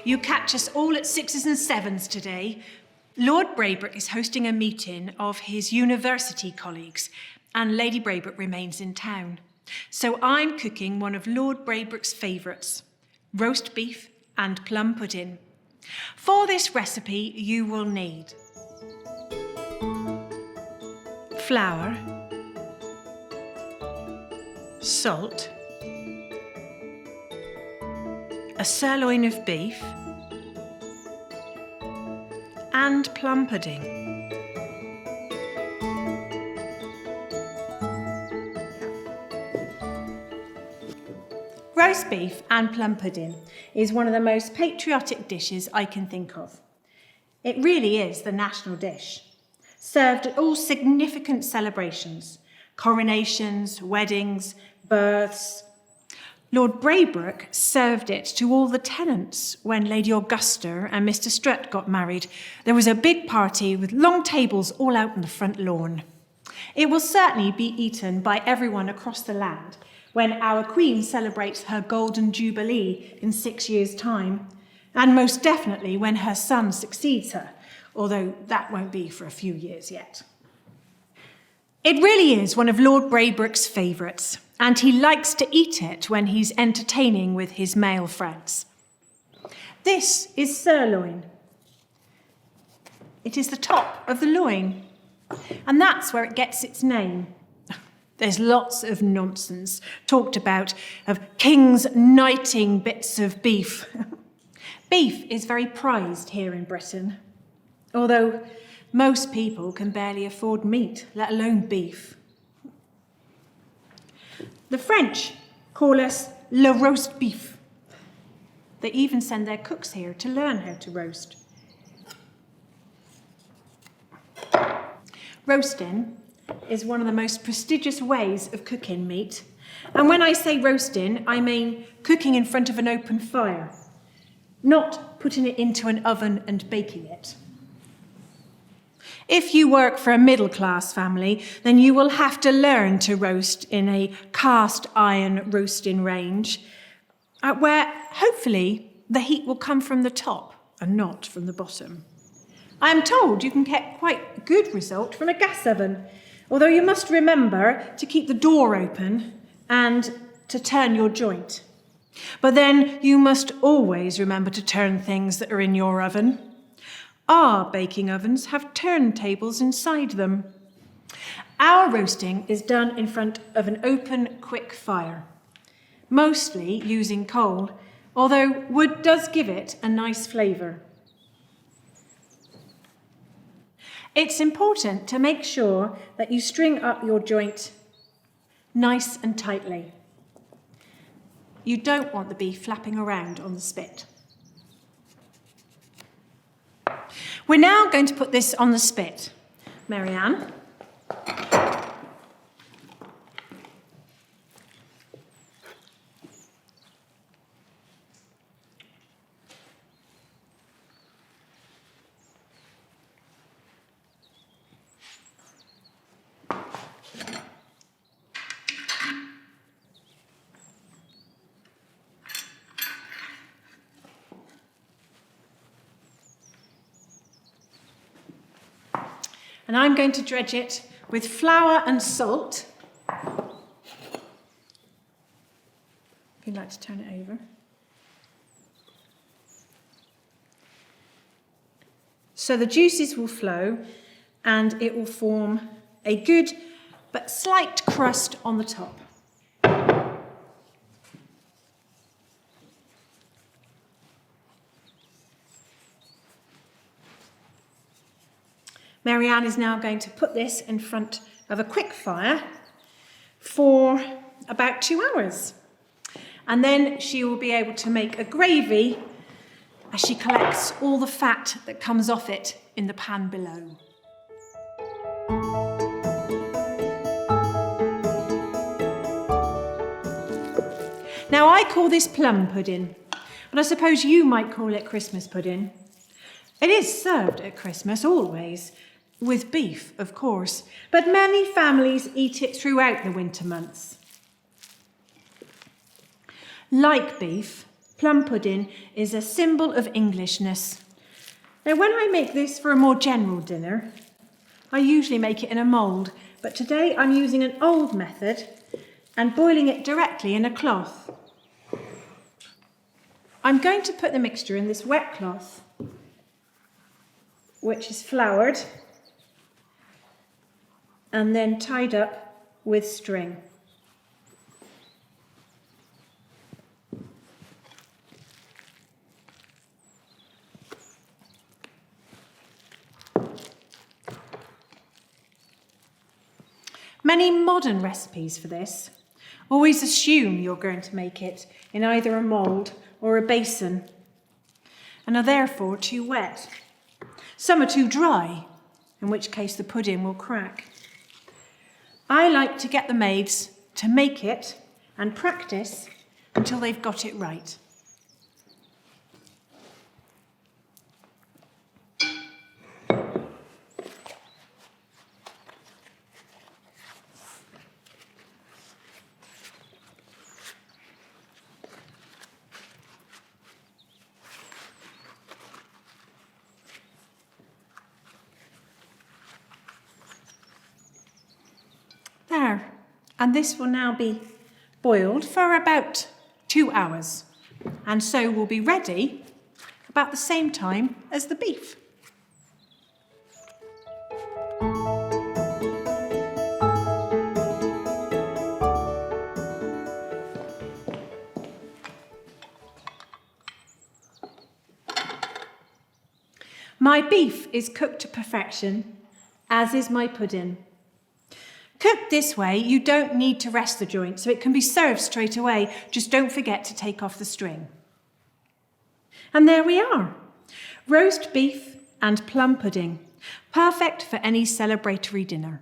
You catch us all at 6s and 7s today. Lord Braybrooke is hosting a meeting of his university colleagues, and Lady Braybrooke remains in town. So I'm cooking one of Lord Braybrooke's favourites, roast beef and plum pudding. For this recipe, you will need flour, salt, a sirloin of beef, and plum pudding. Roast beef and plum pudding is one of the most patriotic dishes I can think of. It really is the national dish, served at all significant celebrations, coronations, weddings, births. Lord Braybrooke served it to all the tenants when Lady Augusta and Mr. Strutt got married. There was a big party with long tables all out on the front lawn. It will certainly be eaten by everyone across the land when our Queen celebrates her Golden Jubilee in 6 years' time, and most definitely when her son succeeds her, although that won't be for a few years yet. It really is one of Lord Braybrooke's favourites, and he likes to eat it when he's entertaining with his male friends. This is sirloin. It is the top of the loin, and that's where it gets its name. There's lots of nonsense talked about of kings knighting bits of beef. Beef is very prized here in Britain, although most people can barely afford meat, let alone beef. The French call us le roast beef. They even send their cooks here to learn how to roast. Roasting is one of the most prestigious ways of cooking meat. And when I say roasting, I mean cooking in front of an open fire, not putting it into an oven and baking it. If you work for a middle-class family, then you will have to learn to roast in a cast iron roasting range, where hopefully the heat will come from the top and not from the bottom. I am told you can get quite a good result from a gas oven, although you must remember to keep the door open and to turn your joint. But then you must always remember to turn things that are in your oven. Our baking ovens have turntables inside them. Our roasting is done in front of an open, quick fire, mostly using coal, although wood does give it a nice flavour. It's important to make sure that you string up your joint nice and tightly. You don't want the beef flapping around on the spit. We're now going to put this on the spit. Marianne. And I'm going to dredge it with flour and salt. If you'd like to turn it over. So the juices will flow and it will form a good but slight crust on the top. Marianne is now going to put this in front of a quick fire for about 2 hours. And then she will be able to make a gravy as she collects all the fat that comes off it in the pan below. Now I call this plum pudding, but I suppose you might call it Christmas pudding. It is served at Christmas always, with beef, of course, but many families eat it throughout the winter months. Like beef, plum pudding is a symbol of Englishness. Now, when I make this for a more general dinner, I usually make it in a mould, but today I'm using an old method and boiling it directly in a cloth. I'm going to put the mixture in this wet cloth, which is floured and then tied up with string. Many modern recipes for this always assume you're going to make it in either a mould or a basin and are therefore too wet. Some are too dry, in which case the pudding will crack. I like to get the maids to make it and practice until they've got it right. There, and this will now be boiled for about 2 hours, and so will be ready about the same time as the beef. My beef is cooked to perfection, as is my pudding. Cooked this way, you don't need to rest the joint, so it can be served straight away. Just don't forget to take off the string. And there we are, roast beef and plum pudding, perfect for any celebratory dinner.